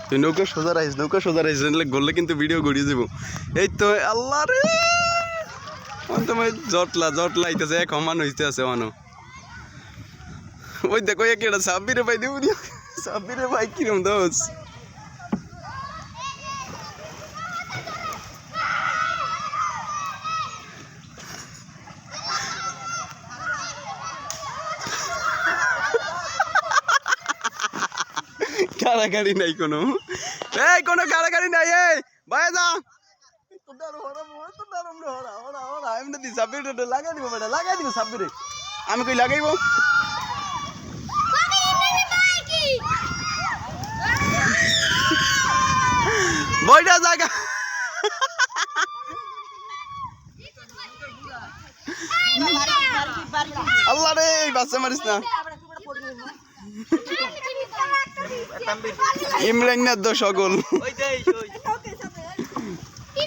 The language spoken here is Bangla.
তুই নৌকা সোজা রাইস গড়লে কিন্তু ভিডিও গড়িয়ে যাবো। এই তো আল্লাহ রে তোমার জটলা আইতেছে এক সমান হইতে আছে মানো। ওই দেখো একটা সাব্বিরে ভাই দেবো সাব্বিরে ভাই কিরম দোষ গাড়াগাড়ি নাই কোনো গাড়াগাড়ি নাই এই ভাই যা লাগাই দিব সাব্বিরে আমি কই লাগাইব বইটা জায়গা আল্লাহ রে বাচ্চা মারিস না ইমরান না তো সকল